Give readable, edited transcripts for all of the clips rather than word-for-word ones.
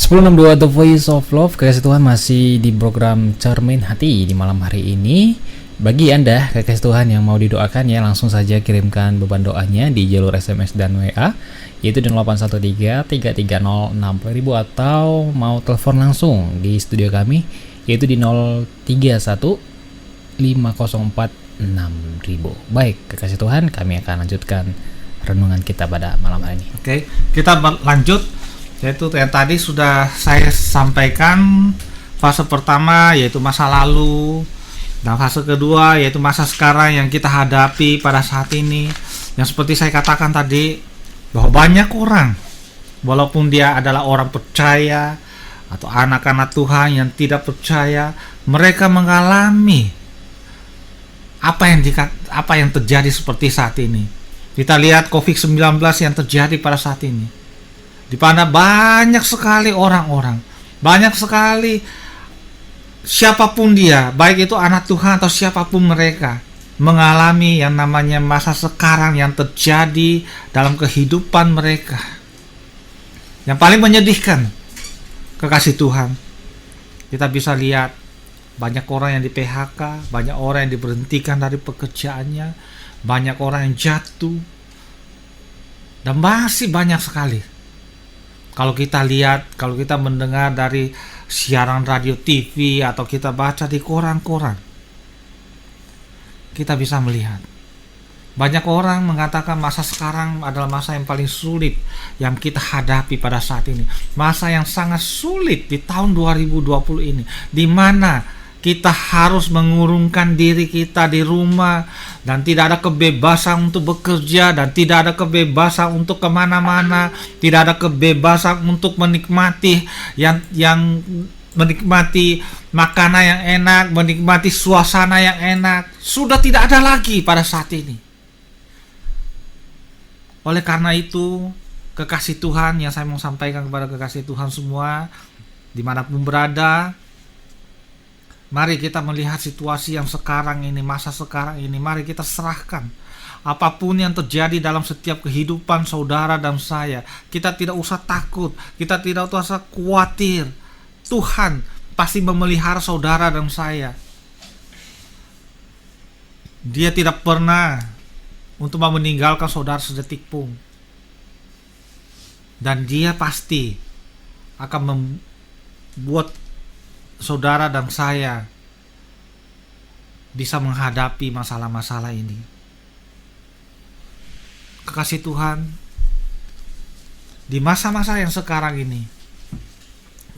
1062 The Voice of Love, kekasih Tuhan, masih di program Cermin Hati di malam hari ini. Bagi Anda kekasih Tuhan yang mau didoakan, ya langsung saja kirimkan beban doanya di jalur SMS dan WA, yaitu di 0813-330-60.000, atau mau telepon langsung di studio kami, yaitu di 031-504-6000. Baik kekasih Tuhan, kami akan lanjutkan renungan kita pada malam hari ini. Oke, kita lanjut, yaitu yang tadi sudah saya sampaikan. Fase pertama yaitu masa lalu, dan fase kedua yaitu masa sekarang yang kita hadapi pada saat ini. Yang seperti saya katakan tadi, bahwa banyak orang, walaupun dia adalah orang percaya atau anak-anak Tuhan yang tidak percaya, mereka mengalami apa yang terjadi seperti saat ini. Kita lihat COVID-19 yang terjadi pada saat ini, di mana banyak sekali orang-orang, banyak sekali siapapun dia, baik itu anak Tuhan atau siapapun mereka, mengalami yang namanya masa sekarang yang terjadi dalam kehidupan mereka. Yang paling menyedihkan, kekasih Tuhan, kita bisa lihat banyak orang yang di PHK, banyak orang yang diberhentikan dari pekerjaannya, banyak orang yang jatuh, dan masih banyak sekali. Kalau kita lihat, kalau kita mendengar dari siaran radio, TV, atau kita baca di koran-koran, kita bisa melihat banyak orang mengatakan masa sekarang adalah masa yang paling sulit yang kita hadapi pada saat ini. Masa yang sangat sulit di tahun 2020 ini, di mana kita harus mengurungkan diri kita di rumah, dan tidak ada kebebasan untuk bekerja, dan tidak ada kebebasan untuk kemana-mana, tidak ada kebebasan untuk menikmati yang menikmati makanan yang enak, menikmati suasana yang enak. Sudah tidak ada lagi pada saat ini. Oleh karena itu, kekasih Tuhan yang saya mau sampaikan kepada kekasih Tuhan semua, dimanapun berada, mari kita melihat situasi yang sekarang ini, masa sekarang ini. Mari kita serahkan apapun yang terjadi dalam setiap kehidupan saudara dan saya. Kita tidak usah takut, kita tidak usah khawatir. Tuhan pasti memelihara saudara dan saya. Dia tidak pernah untuk meninggalkan saudara sedetik pun. Dan dia pasti akan membuat saudara dan saya bisa menghadapi masalah-masalah ini. Kekasih Tuhan, di masa-masa yang sekarang ini,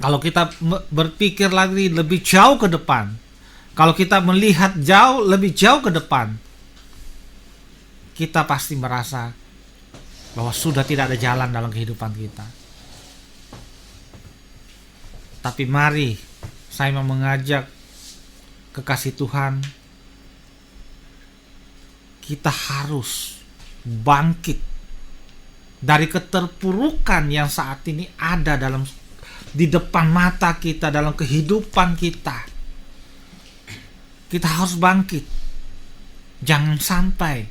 kalau kita berpikir lagi lebih jauh ke depan, kalau kita melihat lebih jauh ke depan, kita pasti merasa bahwa sudah tidak ada jalan dalam kehidupan kita. Tapi mari saya mau mengajak kekasih Tuhan, kita harus bangkit dari keterpurukan yang saat ini ada di depan mata kita, dalam kehidupan kita. Kita harus bangkit. Jangan sampai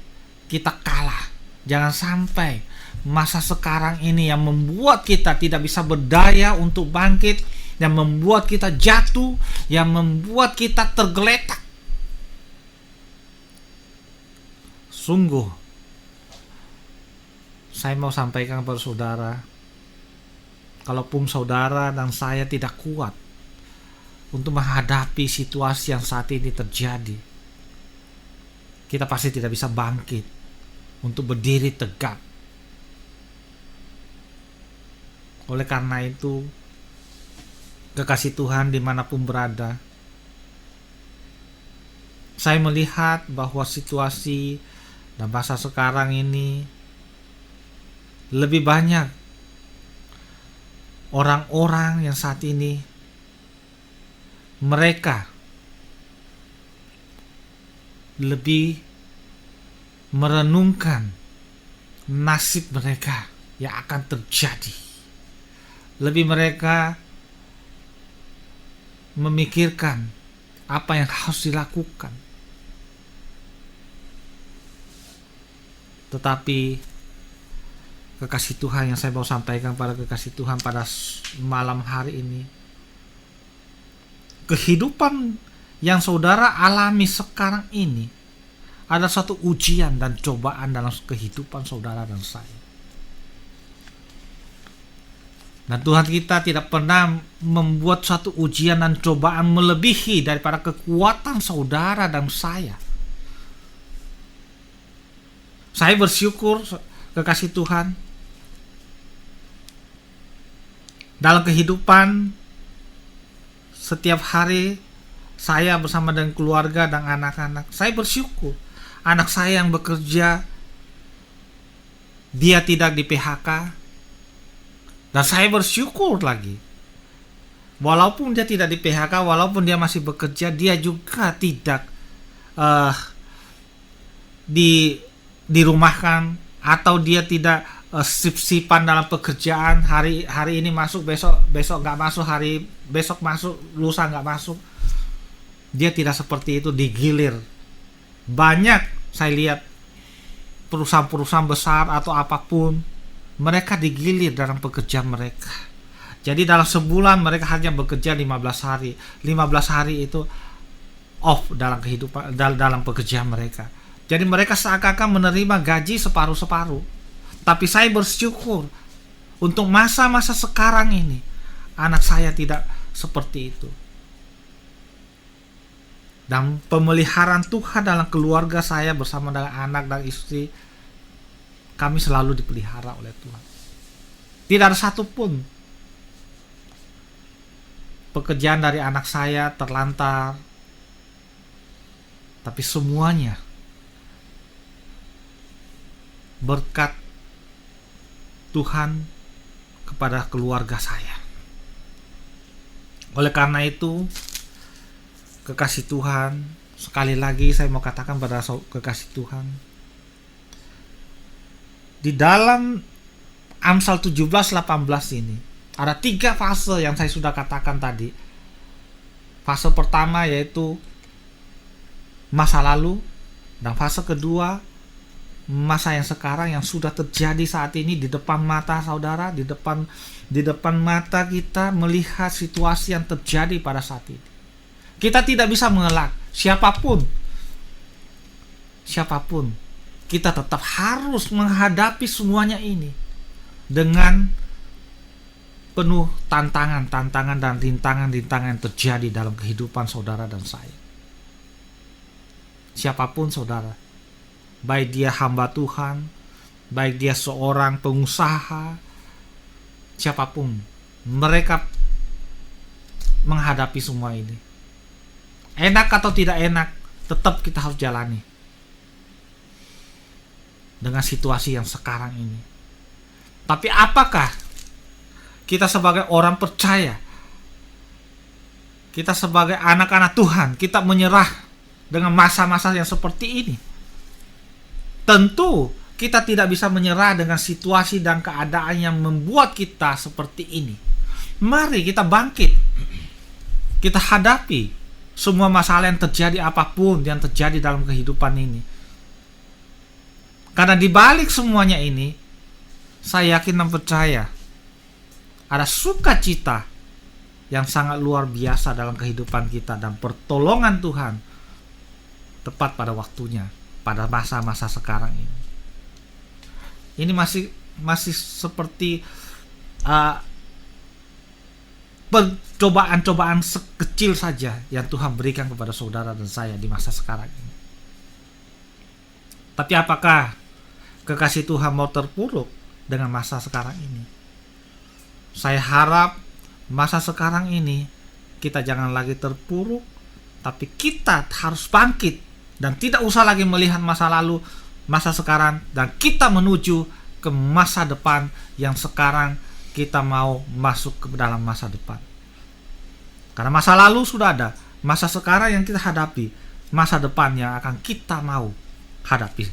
kita kalah. Jangan sampai masa sekarang ini yang membuat kita tidak bisa berdaya untuk bangkit, yang membuat kita jatuh, yang membuat kita tergeletak. Sungguh, saya mau sampaikan kepada saudara, kalaupun saudara dan saya tidak kuat untuk menghadapi situasi yang saat ini terjadi, kita pasti tidak bisa bangkit untuk berdiri tegak. Oleh karena itu, kekasih Tuhan dimanapun berada, saya melihat bahwa situasi dan masa sekarang ini lebih banyak orang-orang yang saat ini mereka lebih merenungkan nasib mereka yang akan terjadi. Lebih mereka memikirkan apa yang harus dilakukan. Tetapi kekasih Tuhan, yang saya mau sampaikan pada kekasih Tuhan pada malam hari ini. Kehidupan yang saudara alami sekarang ini ada satu ujian dan cobaan dalam kehidupan saudara dan saya. Dan Tuhan kita tidak pernah membuat suatu ujian dan cobaan melebihi daripada kekuatan saudara dan saya. Saya bersyukur kekasih Tuhan, dalam kehidupan setiap hari saya bersama dengan keluarga dan anak-anak, saya bersyukur anak saya yang bekerja, dia tidak di PHK. Dan saya bersyukur lagi, walaupun dia tidak di PHK, walaupun dia masih bekerja, dia juga tidak dirumahkan, atau dia tidak sip-sipan dalam pekerjaan. Hari ini masuk, besok nggak masuk, hari besok masuk, lusa nggak masuk. Dia tidak seperti itu, digilir. Banyak saya lihat perusahaan-perusahaan besar atau apapun, mereka digilir dalam pekerjaan mereka. Jadi dalam sebulan mereka hanya bekerja 15 hari. 15 hari itu off dalam kehidupan, dalam pekerjaan mereka. Jadi mereka seakan-akan menerima gaji separuh-separuh. Tapi saya bersyukur untuk masa-masa sekarang ini, anak saya tidak seperti itu. Dan pemeliharaan Tuhan dalam keluarga saya bersama dengan anak dan istri, kami selalu dipelihara oleh Tuhan. Tidak ada satupun pekerjaan dari anak saya terlantar, tapi semuanya berkat Tuhan kepada keluarga saya. Oleh karena itu, kekasih Tuhan, sekali lagi saya mau katakan pada kekasih Tuhan, di dalam Amsal 17-18 ini ada 3 fase yang saya sudah katakan tadi. Fase pertama yaitu masa lalu, dan fase kedua masa yang sekarang yang sudah terjadi saat ini di depan mata saudara, di depan mata kita melihat situasi yang terjadi pada saat ini. Kita tidak bisa mengelak siapapun, kita tetap harus menghadapi semuanya ini dengan penuh tantangan dan rintangan yang terjadi dalam kehidupan saudara dan saya. Siapapun saudara, baik dia hamba Tuhan, baik dia seorang pengusaha, siapapun, mereka menghadapi semua ini. Enak atau tidak enak, tetap kita harus jalani dengan situasi yang sekarang ini. Tapi apakah kita sebagai orang percaya, kita sebagai anak-anak Tuhan, kita menyerah dengan masa-masa yang seperti ini? Tentu kita tidak bisa menyerah dengan situasi dan keadaan yang membuat kita seperti ini. Mari kita bangkit, kita hadapi semua masalah yang terjadi, apapun yang terjadi dalam kehidupan ini. Karena di balik semuanya ini, saya yakin dan percaya ada sukacita yang sangat luar biasa dalam kehidupan kita, dan pertolongan Tuhan tepat pada waktunya pada masa-masa sekarang ini. Ini masih seperti cobaan-cobaan sekecil saja yang Tuhan berikan kepada saudara dan saya di masa sekarang ini. Tapi apakah kekasih Tuhan mau terpuruk dengan masa sekarang ini? Saya harap masa sekarang ini kita jangan lagi terpuruk, tapi kita harus bangkit dan tidak usah lagi melihat masa lalu, masa sekarang, dan kita menuju ke masa depan yang sekarang kita mau masuk ke dalam masa depan. Karena masa lalu sudah ada, masa sekarang yang kita hadapi, masa depan yang akan kita mau hadapi.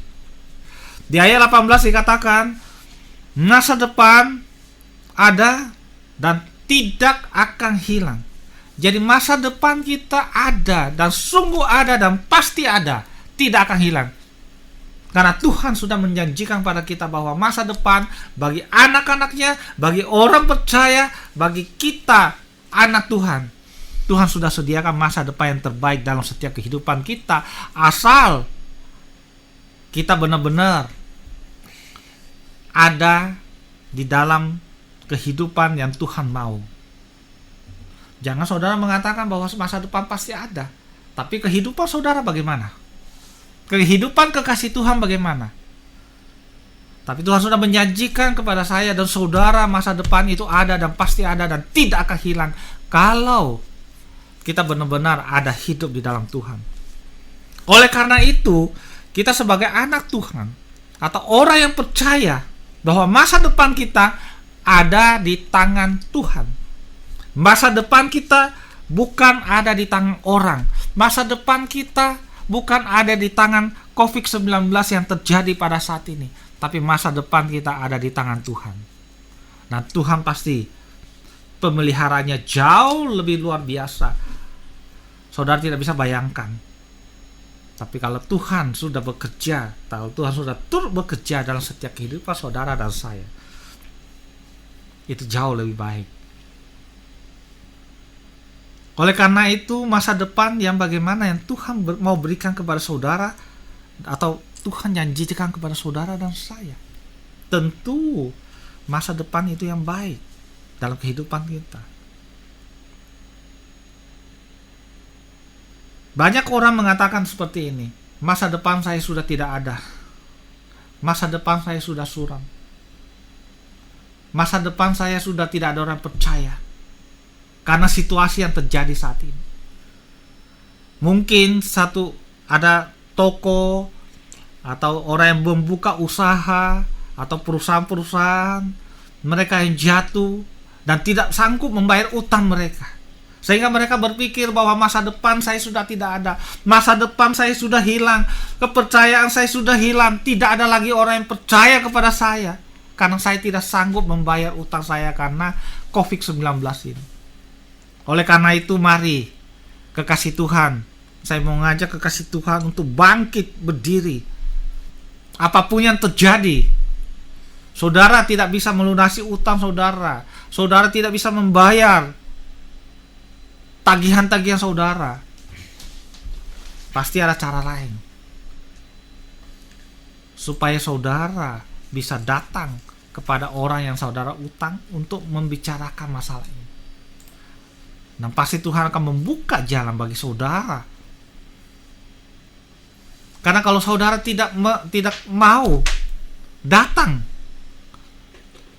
Di ayat 18 dikatakan, masa depan ada dan tidak akan hilang. Jadi masa depan kita ada, dan sungguh ada, dan pasti ada, tidak akan hilang. Karena Tuhan sudah menjanjikan pada kita bahwa masa depan bagi anak-anaknya, bagi orang percaya, bagi kita anak Tuhan, Tuhan sudah sediakan masa depan yang terbaik dalam setiap kehidupan kita, asal kita benar-benar ada di dalam kehidupan yang Tuhan mau. Jangan saudara mengatakan bahwa masa depan pasti ada, tapi kehidupan saudara bagaimana? Kehidupan kekasih Tuhan bagaimana? Tapi Tuhan sudah menjanjikan kepada saya dan saudara masa depan itu ada dan pasti ada dan tidak akan hilang kalau kita benar-benar ada hidup di dalam Tuhan. Oleh karena itu, kita sebagai anak Tuhan atau orang yang percaya bahwa masa depan kita ada di tangan Tuhan. Masa depan kita bukan ada di tangan orang. Masa depan kita bukan ada di tangan COVID-19 yang terjadi pada saat ini, tapi masa depan kita ada di tangan Tuhan. Nah, Tuhan pasti pemeliharanya jauh lebih luar biasa. Saudara tidak bisa bayangkan. Tapi kalau Tuhan sudah bekerja, kalau Tuhan sudah turut bekerja dalam setiap kehidupan saudara dan saya, itu jauh lebih baik. Oleh karena itu, masa depan yang bagaimana yang Tuhan mau berikan kepada saudara, atau Tuhan janjikan kepada saudara dan saya, tentu masa depan itu yang baik dalam kehidupan kita. Banyak orang mengatakan seperti ini, masa depan saya sudah tidak ada, masa depan saya sudah suram, masa depan saya sudah tidak ada orang percaya karena situasi yang terjadi saat ini. Mungkin ada toko atau orang yang membuka usaha atau perusahaan-perusahaan mereka yang jatuh dan tidak sanggup membayar utang mereka, sehingga mereka berpikir bahwa masa depan saya sudah tidak ada, masa depan saya sudah hilang, kepercayaan saya sudah hilang, tidak ada lagi orang yang percaya kepada saya karena saya tidak sanggup membayar utang saya karena COVID-19 ini. Oleh karena itu, mari kekasih Tuhan, saya mau ngajak kekasih Tuhan untuk bangkit berdiri. Apapun yang terjadi, saudara tidak bisa melunasi utang saudara, saudara tidak bisa membayar tagihan-tagihan saudara, pasti ada cara lain supaya saudara bisa datang kepada orang yang saudara utang untuk membicarakan masalah ini. Dan pasti Tuhan akan membuka jalan bagi saudara. Karena kalau saudara tidak mau datang,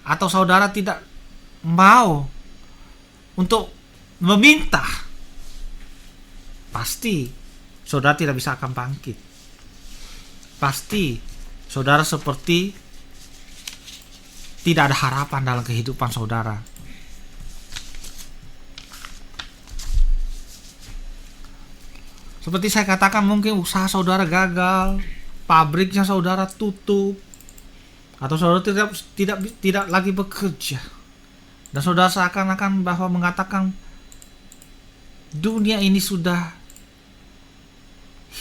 atau saudara tidak mau untuk meminta, pasti saudara tidak bisa akan bangkit. Pasti saudara seperti tidak ada harapan dalam kehidupan saudara. Seperti saya katakan, mungkin usaha saudara gagal, pabriknya saudara tutup, atau saudara tidak lagi bekerja, dan saudara seakan-akan bahwa mengatakan dunia ini sudah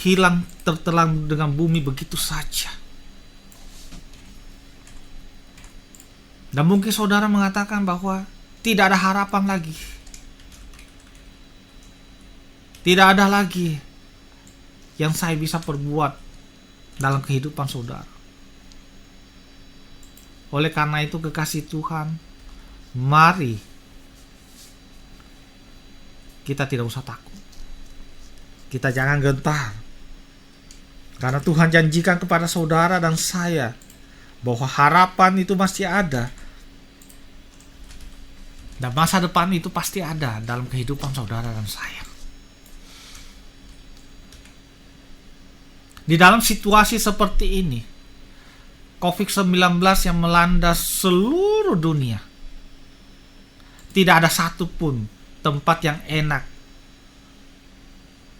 hilang tertelan dengan bumi begitu saja. Dan mungkin saudara mengatakan bahwa tidak ada harapan lagi, tidak ada lagi yang saya bisa perbuat dalam kehidupan saudara. Oleh karena itu, kekasih Tuhan, mari kita tidak usah takut, kita jangan gentar, karena Tuhan janjikan kepada saudara dan saya bahwa harapan itu masih ada, dan masa depan itu pasti ada dalam kehidupan saudara dan saya. Di dalam situasi seperti ini, COVID-19 yang melanda seluruh dunia, tidak ada satupun tempat yang enak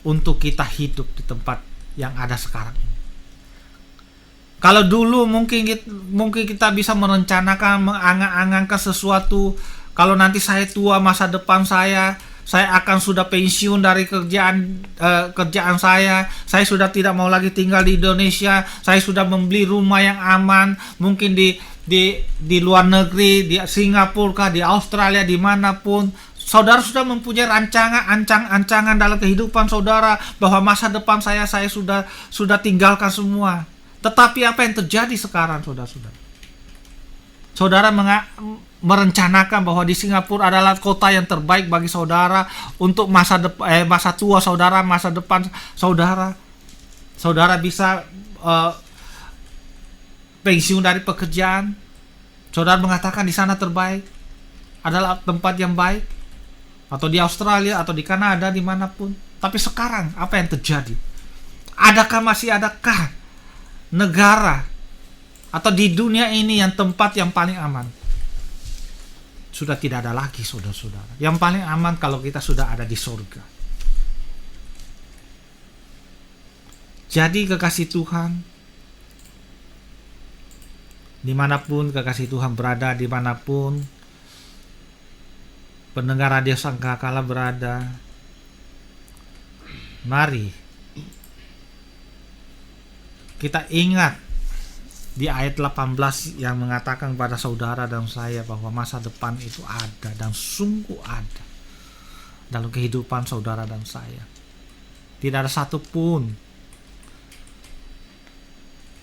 untuk kita hidup di tempat yang ada sekarang ini. Kalau dulu mungkin kita bisa merencanakan, mengangan-angankan sesuatu. Kalau nanti saya tua, masa depan saya saya akan sudah pensiun dari kerjaan saya sudah tidak mau lagi tinggal di Indonesia, saya sudah membeli rumah yang aman, mungkin di luar negeri, di Singapura kah, di Australia, dimanapun. Saudara sudah mempunyai ancangan dalam kehidupan saudara bahwa masa depan saya sudah tinggalkan semua. Tetapi apa yang terjadi sekarang, saudara-saudara? Saudara merencanakan bahwa di Singapura adalah kota yang terbaik bagi saudara untuk masa tua saudara, masa depan saudara. Saudara bisa pensiun dari pekerjaan. Saudara mengatakan di sana terbaik, adalah tempat yang baik, atau di Australia atau di Kanada, dimanapun. Tapi sekarang apa yang terjadi? Masih adakah negara atau di dunia ini yang tempat yang paling aman? Sudah tidak ada lagi, saudara-saudara. Yang paling aman kalau kita sudah ada di surga. Jadi kekasih Tuhan, dimanapun kekasih Tuhan berada, dimanapun pendengar radio Sangkakala berada, mari kita ingat di ayat 18 yang mengatakan kepada saudara dan saya bahwa masa depan itu ada dan sungguh ada dalam kehidupan saudara dan saya. Tidak ada satupun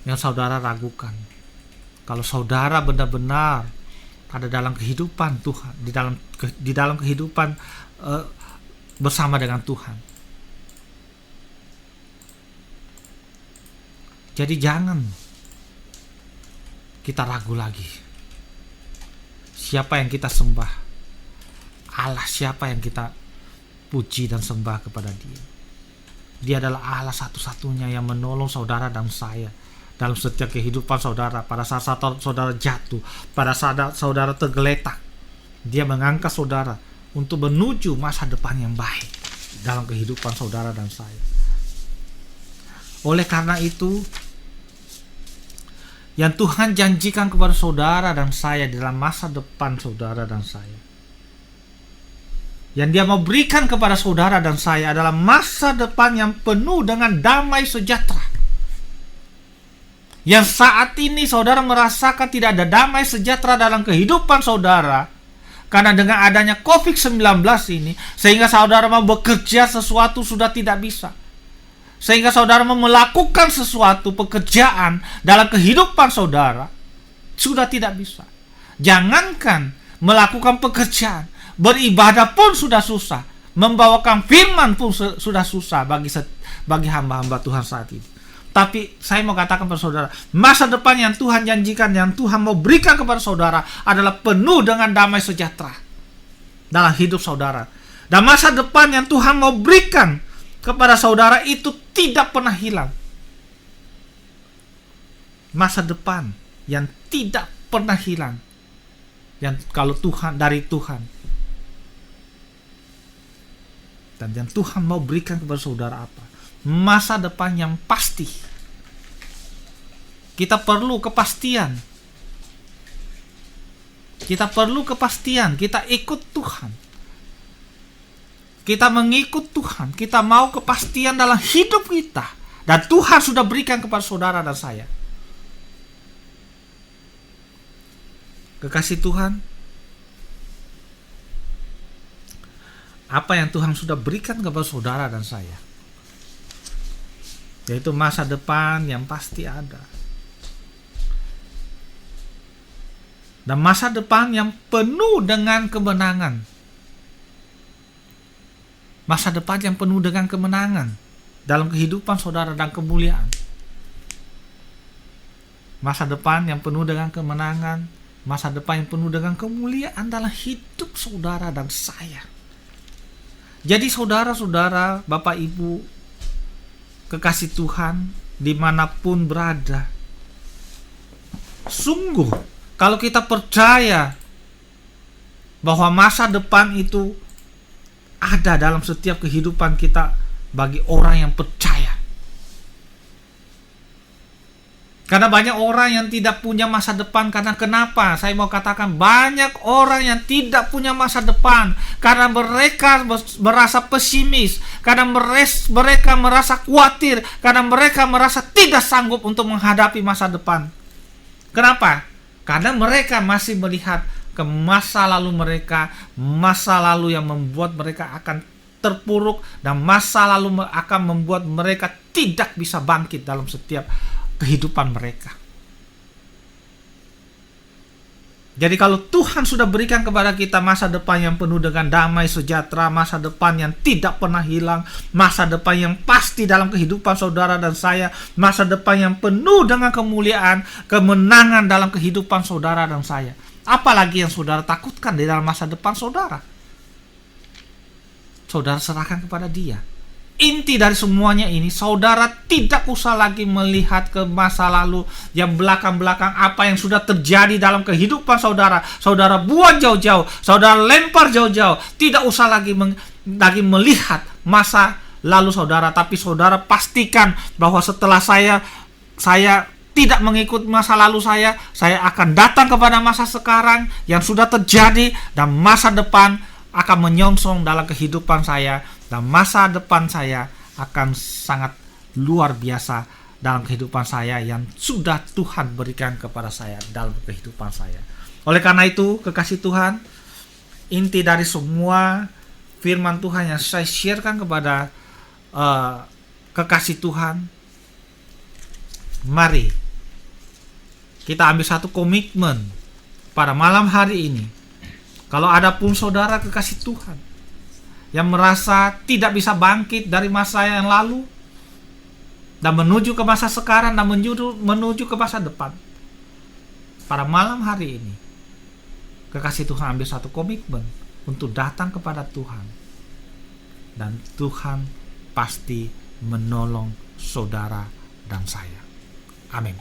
yang saudara ragukan. Kalau saudara benar-benar ada dalam kehidupan Tuhan, di dalam kehidupan bersama dengan Tuhan. Jadi jangan kita ragu lagi. Siapa yang kita sembah? Allah siapa yang kita puji dan sembah kepada Dia? Dia adalah Allah satu-satunya yang menolong saudara dan saya dalam setiap kehidupan saudara. Pada saat saudara jatuh, pada saat saudara tergeletak, Dia mengangkat saudara untuk menuju masa depan yang baik dalam kehidupan saudara dan saya. Oleh karena itu, yang Tuhan janjikan kepada saudara dan saya dalam masa depan saudara dan saya, yang Dia mau berikan kepada saudara dan saya adalah masa depan yang penuh dengan damai sejahtera. Yang saat ini saudara merasakan tidak ada damai sejahtera dalam kehidupan saudara karena dengan adanya COVID-19 ini, sehingga saudara mau bekerja sesuatu sudah tidak bisa, sehingga saudara mau melakukan sesuatu pekerjaan dalam kehidupan saudara sudah tidak bisa. Jangankan melakukan pekerjaan, beribadah pun sudah susah, membawakan firman pun sudah susah bagi hamba-hamba Tuhan saat ini. Tapi saya mau katakan kepada saudara, masa depan yang Tuhan janjikan, yang Tuhan mau berikan kepada saudara adalah penuh dengan damai sejahtera dalam hidup saudara. Dan masa depan yang Tuhan mau berikan kepada saudara itu tidak pernah hilang. Masa depan yang tidak pernah hilang, yang kalau Tuhan, dari Tuhan, dan yang Tuhan mau berikan kepada saudara apa? Masa depan yang pasti. Kita perlu kepastian. Kita perlu kepastian. Kita ikut Tuhan. Kita mengikut Tuhan. Kita mau kepastian dalam hidup kita. Dan Tuhan sudah berikan kepada saudara dan saya. Kekasih Tuhan, apa yang Tuhan sudah berikan kepada saudara dan saya, yaitu masa depan yang pasti ada, dan masa depan yang penuh dengan kemenangan. Masa depan yang penuh dengan kemenangan dalam kehidupan saudara dan kemuliaan. Masa depan yang penuh dengan kemenangan, masa depan yang penuh dengan kemuliaan dalam hidup saudara dan saya. Jadi saudara-saudara, Bapak Ibu, kekasih Tuhan, dimanapun berada, sungguh kalau kita percaya bahwa masa depan itu ada dalam setiap kehidupan kita bagi orang yang percaya. Karena banyak orang yang tidak punya masa depan. Karena kenapa? Saya mau katakan banyak orang yang tidak punya masa depan karena mereka merasa pesimis, karena mereka merasa khawatir, karena mereka merasa tidak sanggup untuk menghadapi masa depan. Kenapa? Karena mereka masih melihat ke masa lalu mereka, masa lalu yang membuat mereka akan terpuruk, dan masa lalu akan membuat mereka tidak bisa bangkit dalam setiap kehidupan mereka. Jadi kalau Tuhan sudah berikan kepada kita masa depan yang penuh dengan damai sejahtera, masa depan yang tidak pernah hilang, masa depan yang pasti dalam kehidupan saudara dan saya, masa depan yang penuh dengan kemuliaan, kemenangan dalam kehidupan saudara dan saya, apalagi yang saudara takutkan di dalam masa depan saudara? Saudara serahkan kepada Dia. Inti dari semuanya ini, saudara tidak usah lagi melihat ke masa lalu yang belakang-belakang, apa yang sudah terjadi dalam kehidupan saudara. Saudara buang jauh-jauh, saudara lempar jauh-jauh. Tidak usah lagi melihat masa lalu saudara, tapi saudara pastikan bahwa setelah saya tidak mengikut masa lalu saya akan datang kepada masa sekarang yang sudah terjadi, dan masa depan akan menyongsong dalam kehidupan saya, dan masa depan saya akan sangat luar biasa dalam kehidupan saya yang sudah Tuhan berikan kepada saya dalam kehidupan saya. Oleh karena itu, kekasih Tuhan, inti dari semua firman Tuhan yang saya sharekan kepada kekasih Tuhan, mari kita ambil satu komitmen pada malam hari ini. Kalau ada pun saudara kekasih Tuhan yang merasa tidak bisa bangkit dari masa yang lalu dan menuju ke masa sekarang dan menuju ke masa depan, pada malam hari ini kekasih Tuhan ambil satu komitmen untuk datang kepada Tuhan, dan Tuhan pasti menolong saudara dan saya. Amin.